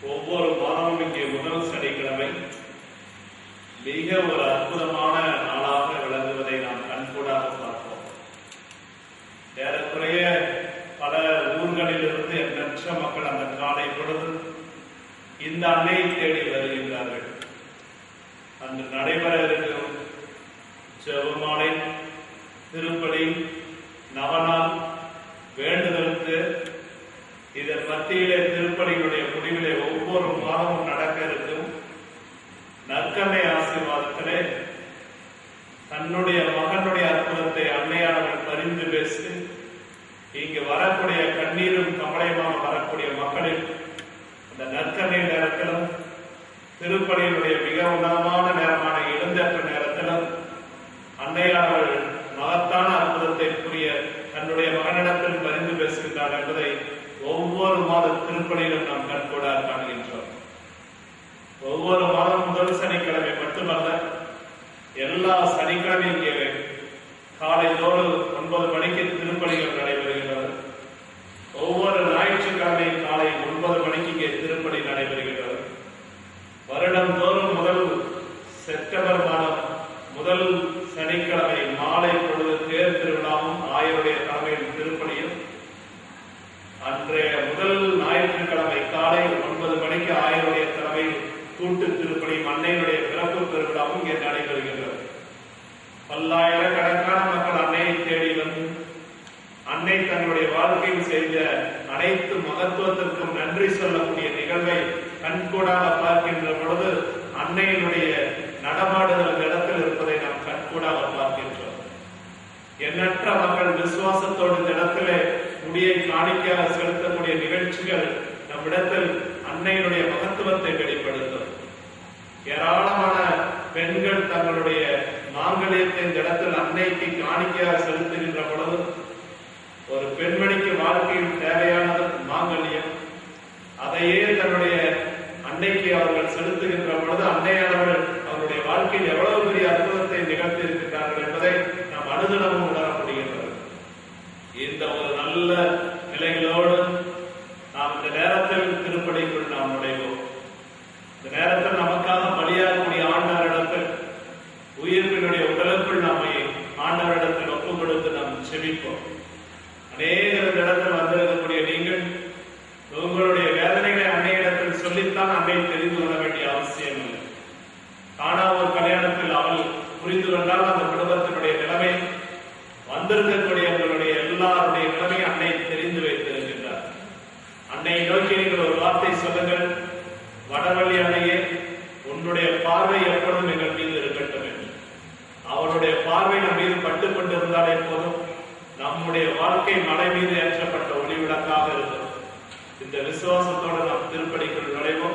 ஒவ்வொரு வாரமும் இங்கே முதல் சனிக்கிழமை மிக ஒரு அற்புதமான நாளாக விளங்குவதை நாம் கண்கூடாக பார்ப்போம். ஏறக்குறைய பல ஊர்களிலிருந்து எண்ணற்ற மக்கள் அந்த காலை பொழுது இந்த அன்னையை தேடி வருகின்றார்கள். அன்று நடைபெற இருக்கும் ஜெபமாலை, திருப்பலி, நவநாள், வேண்டுதலுக்கு இதன் மத்தியிலே திருப்பலிகளுடைய முடிவிலே ஒவ்வொரு மாதமும் நடக்க இருக்கும் நற்கன்னை ஆசீர்வாதத்திலே தன்னுடைய மகனுடைய அற்புதத்தை அன்னையானவர் பரிந்து பேசி இங்கு வரக்கூடிய கண்ணீரும் கமலையுமாக வரக்கூடிய மக்களில் அந்த நற்கன்னை நேரத்திலும் திருப்பலியினுடைய மிக உன்னதமான நேரமான எழுந்தற்ற நேரத்திலும் அன்னையானவர் மகத்தான அற்புதத்தை புரிய தன்னுடைய மகனிடத்தில் பரிந்து பேசுகின்றார் என்பதை ஒவ்வொரு மாத திருப்பலியிலும் நாம் கண்கூடாக காண்கின்றோம். ஒவ்வொரு மாதம் முதல் சனிக்கிழமை மட்டுமல்ல, எல்லா சனிக்கிழமையும் இங்கே காலை தோறும் 9 மணிக்கு திருப்பலிகள் நடைபெறுகிறது. ஒவ்வொரு ஞாயிற்றுக்கிழமையும் காலை 9 மணிக்கு இங்கே திருப்பலி நடைபெறுகிறது. வருடம் தோறும் முதல் செப்டம்பர் மாதம் முதல் சனிக்கிழமை மாலை பொழுது தேர் திருவிழாவும் ஆயருடைய தலைமையில் திருப்பலியும், அன்றைய முதல் ஞாயிற்றுக்கிழமை காலை 9 மணிக்கு ஆயருடைய தலைமையில் கூட்டு திருப்பலியும் அன்னையுடைய பிறப்பு திருவிழாவும் இங்கே நடைபெறுகிறது. பல்லாயிரக்கணக்கான மக்கள் அன்னையை தேடி வந்து அன்னை தன்னுடைய வாழ்க்கையில் செய்த அனைத்து மகத்துவத்திற்கும் நன்றி சொல்லக்கூடிய நிகழ்வை கண்கூடாக பார்க்கின்ற பொழுது அன்னையினுடைய நடமாடுதல் இடத்தில் இருப்பதை நாம் கண்கூடாக பார்க்கின்றோம். எண்ணற்ற மக்கள் விசுவாசத்தோடு இந்த இடத்திலே முடியை காணிக்கையாக செலுத்தக்கூடிய நிகழ்ச்சிகள் நம்மிடத்தில் அன்னையினுடைய மகத்துவத்தை வெளிப்படுத்தும். ஏராளமான பெண்கள் தங்களுடைய மாங்கல்யத்தை இந்த இடத்தில் அன்னைக்கு காணிக்கையாக செலுத்துகின்ற பொழுது, ஒரு பெண்மணிக்கு வாழ்க்கையில் தேவையானது மாங்கல்யம், அதையே தன்னுடைய அன்னைக்கு அவர்கள் செலுத்துகின்ற பொழுது அன்னையானவர்கள் அவருடைய வாழ்க்கையில் எவ்வளவு பெரிய அற்புதத்தை நிகழ்த்தி இருக்கின்றார்கள் என்பதை நாம் அனுதினமும் உணர முடிகின்றது. இந்த ஒரு நல்ல நிலைகளோடு நாம் இந்த நேரத்தில் திருப்பலிக்குள் நாம் நுழைவோம். இந்த நேரத்தில் நமக்காக பலியாகக்கூடிய ஆண்டவரிடத்தில் உயிர்ப்பினுடைய உடலுக்குள் நம்மை ஆண்டவரிடத்தில் ஒப்புக் கொடுத்து நாம் செபிப்போம். அநேக இடத்தில் வந்திருக்கக்கூடிய நீங்கள் உங்களுடைய வேதனைகளை அன்னையிடத்தில் சொல்லித்தான் அன்னை தெரிந்து கொள்ள வேண்டிய அவசியம் இல்லை. காணா ஒரு கல்யாணத்தில் அவள் புரிந்து கொண்டால் அந்த குடும்பத்தினுடைய நிலைமை, வந்திருக்கக்கூடிய உங்களுடைய எல்லாருடைய நிலைமை அன்னை தெரிந்து வைத்திருக்கின்றார். அன்னையை நோக்கி நீங்கள் ஒரு வார்த்தை சொல்லுங்கள், வடவள்ளி அன்னையே, உன்னுடைய பார்வை எப்பொழுதும் எங்கள் மீது இருக்கட்டும் என்று. அவருடைய பார்வை நம் மீது பட்டுக் கொண்டிருந்தாலே போதும், நம்முடைய வாழ்க்கை மலை மீது ஏற்றப்பட்ட ஒளிவிளக்காக இருக்கும். இந்த விசுவாசத்தோடு நாம் திருப்பலிக்குள் நுழைவோம்.